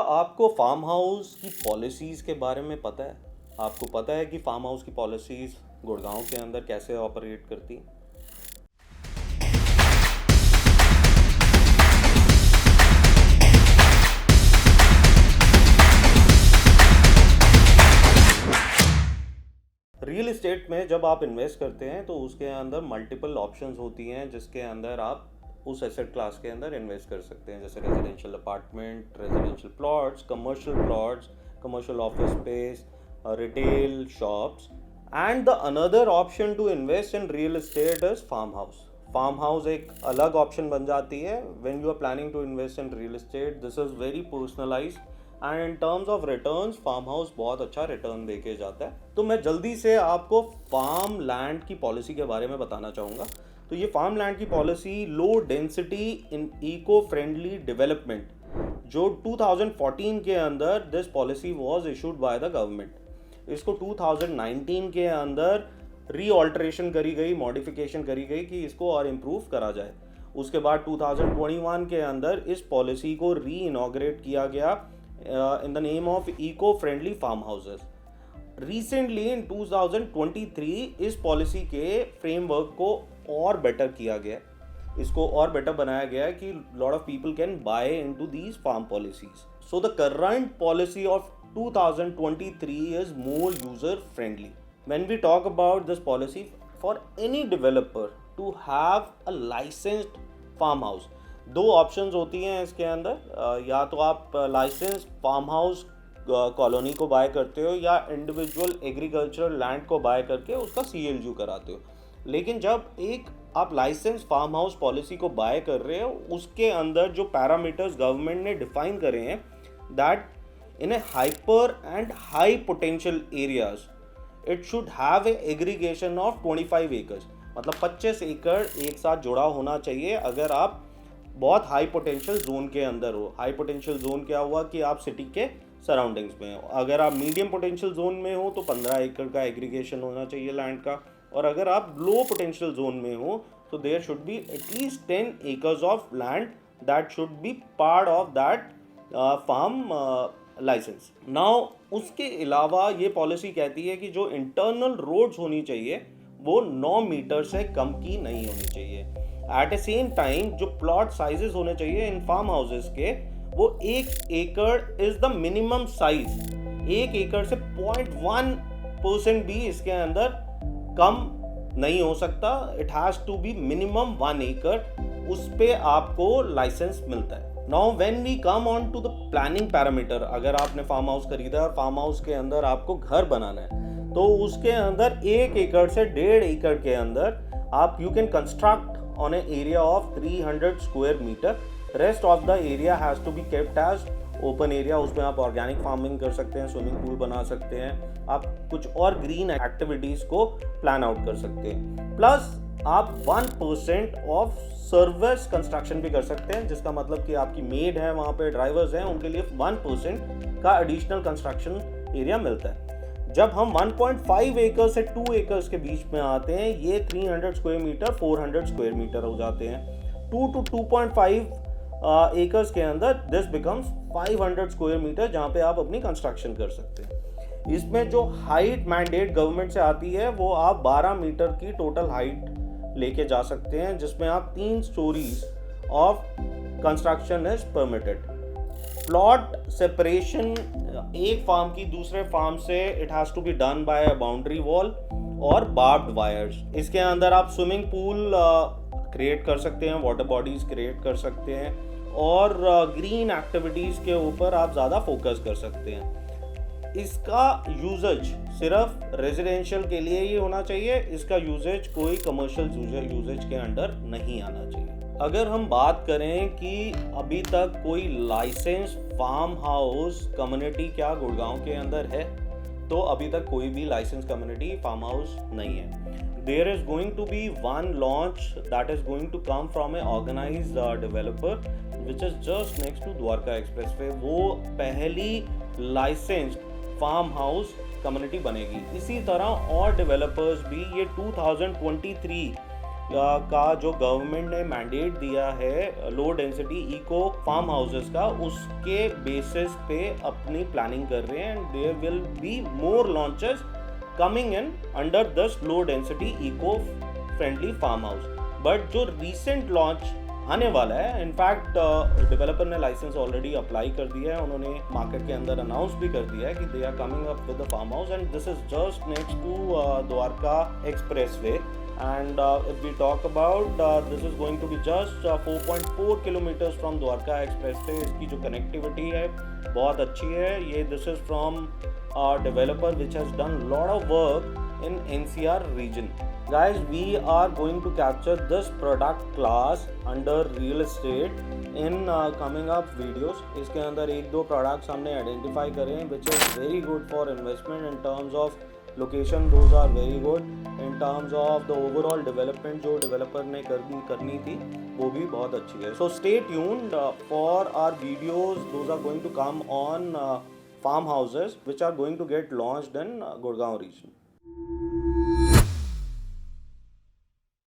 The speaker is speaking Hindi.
आपको फार्म हाउस की पॉलिसीज़ के बारे में पता है? आपको पता है कि फार्म हाउस की पॉलिसीज़ गुड़गांव के अंदर कैसे ऑपरेट करती हैं? रियल एस्टेट में जब आप इन्वेस्ट करते हैं तो उसके अंदर मल्टीपल ऑप्शंस होती हैं जिसके अंदर आप उस एसेट क्लास के अंदर इन्वेस्ट कर सकते हैं, जैसे residential apartment, residential plots, commercial office space, retail shops. And the another option to invest in real estate is farm house. Farm house एक अलग ऑप्शन बन जाती है when you are planning to invest in real estate. This is very personalised and in terms of returns farm house बहुत अच्छा रिटर्न देके जाता है। तो मैं जल्दी से आपको फार्म लैंड की पॉलिसी के बारे में बताना चाहूँगा। तो ये फार्म लैंड की policy low density in eco friendly development, जो 2014 के अंदर this policy was issued by the government. इसको 2019 के अंदर रीऑल्ट्रेशन करी गई, मॉडिफिकेशन करी गई कि इसको और इम्प्रूव करा जाए। उसके बाद 2021 के अंदर इस पॉलिसी को री इनॉग्रेट किया गया in the name of eco-friendly farm houses. Recently in 2023 इस पॉलिसी के फ्रेमवर्क को और बेटर किया गया, इसको और बेटर बनाया गया कि lot of people can buy into these farm policies. So the current policy of 2023 is more user friendly. When we talk about this policy, for any developer to have a licensed farm house, दो ऑप्शंस होती हैं इसके अंदर, या तो आप लाइसेंस फार्म हाउस कॉलोनी को बाय करते हो या इंडिविजुअल एग्रीकल्चरल लैंड को बाय करके उसका CLU कराते हो। लेकिन जब एक आप लाइसेंस फार्म हाउस पॉलिसी को बाय कर रहे हो, उसके अंदर जो पैरामीटर्स गवर्नमेंट ने डिफाइन करे हैं, that in A hyper and high potential areas it should have a aggregation of 25 acres, मतलब 25 एकड़ एक साथ जुड़ा होना चाहिए अगर आप बहुत हाई पोटेंशियल जोन के अंदर हो। हाई पोटेंशियल जोन क्या हुआ कि आप सिटी के सराउंडिंग्स में हो। अगर आप मीडियम पोटेंशियल जोन में हो तो 15 एकड़ का एग्रीगेशन होना चाहिए लैंड का, और अगर आप लो पोटेंशियल जोन में हो तो there should be at least 10 acres of land that should be part of that farm licence. Now उसके अलावा ये पॉलिसी कहती है कि जो इंटरनल रोड्स होनी चाहिए वो 9 मीटर से कम की नहीं होनी चाहिए। एट द सेम टाइम जो प्लॉट साइजेस होने चाहिए इन फार्म हाउसेस के, वो 1 एकड़ इज द मिनिमम साइज। 1 एकड़ से 0.1% भी इसके अंदर कम नहीं हो सकता। It has to be minimum 1 एकड़, उस पे आपको लाइसेंस मिलता है। Now when we come on to the planning parameter, अगर आपने फार्म हाउस खरीदा और फार्म हाउस के अंदर आपको घर बनाना है तो उसके अंदर 1 एकड़ से 1.5 एकड़ के अंदर आप you can construct on an area of 300 square meter. Rest of the area has to be kept as open area. उसमें आप ऑर्गेनिक फार्मिंग कर सकते हैं, स्विमिंग पूल बना सकते हैं, आप कुछ और ग्रीन एक्टिविटीज को प्लान आउट कर सकते हैं। प्लस आप 1% ऑफ सर्विस कंस्ट्रक्शन भी कर सकते हैं, जिसका मतलब कि आपकी मेड है, वहाँ पे ड्राइवर्स हैं, उनके लिए 1% का एडिशनल कंस्ट्रक्शन एरिया मिलता है। जब हम 1.5 एकड़ से 2 एकर्स के बीच में आते हैं, ये 300 स्क्वायर मीटर 400 स्क्वायर मीटर हो जाते हैं। 2 to 2.5 एकर्स के अंदर दिस बिकम्स 500 स्क्वायर मीटर, जहाँ पे आप अपनी कंस्ट्रक्शन कर सकते हैं। इसमें जो हाइट मैंडेट गवर्नमेंट से आती है वो आप 12 मीटर की टोटल हाइट लेके जा सकते हैं, जिसमें आप 3 storeys of construction is permitted. Plot separation एक फार्म की दूसरे फार्म से it has to be done by a boundary wall और बार्ब्ड वायर्स। इसके अंदर आप स्विमिंग पूल क्रिएट कर सकते हैं, वाटर बॉडीज क्रिएट कर सकते हैं, और ग्रीन एक्टिविटीज के ऊपर आप ज़्यादा फोकस कर सकते हैं। इसका यूजेज सिर्फ रेजिडेंशियल के लिए ही होना चाहिए, इसका यूजेज कोई कमर्शियल यूजेज के अंडर नहीं आना चाहिए। अगर हम बात करें कि अभी तक कोई लाइसेंस फार्म हाउस कम्युनिटी क्या गुड़गांव के अंदर है, तो अभी तक कोई भी लाइसेंस कम्युनिटी फार्म हाउस नहीं है। There is going to be one launch that is going to come from a organised developer which is just next to Dwarka expressway. वो पहली लाइसेंस्ड फार्म हाउस कम्युनिटी बनेगी। इसी तरह और डेवलपर्स भी ये 2023 का जो गवर्नमेंट ने मैंडेट दिया है low density eco farm houses का, उसके बेसिस पे अपनी प्लानिंग कर रहे हैं and there will be more launches coming in under this low density eco friendly farm house. But जो रिसेंट लॉन्च आने वाला है, इनफैक्ट डेवलपर ने लाइसेंस ऑलरेडी अप्लाई कर दिया है, उन्होंने मार्केट के अंदर अनाउंस भी कर दिया है कि they are coming up with the farm house and this is just next to Dwarka expressway. And if we talk about this is going to be just 4.4 kilometers from Dwarka Expressway। इसकी जो connectivity है बहुत अच्छी है। ये this is from a developer which has done lot of work in NCR region। Guys, we are going to capture this product class under real estate in coming up videos। इसके अंदर एक दो products हमने identify करे हैं which is very good for investment in terms of location, those are very good in terms of the overall development जो developer ने करनी थी वो भी बहुत अच्छी है। So stay tuned for our videos, those are going to come on farmhouses which are going to get launched in Gurgaon region।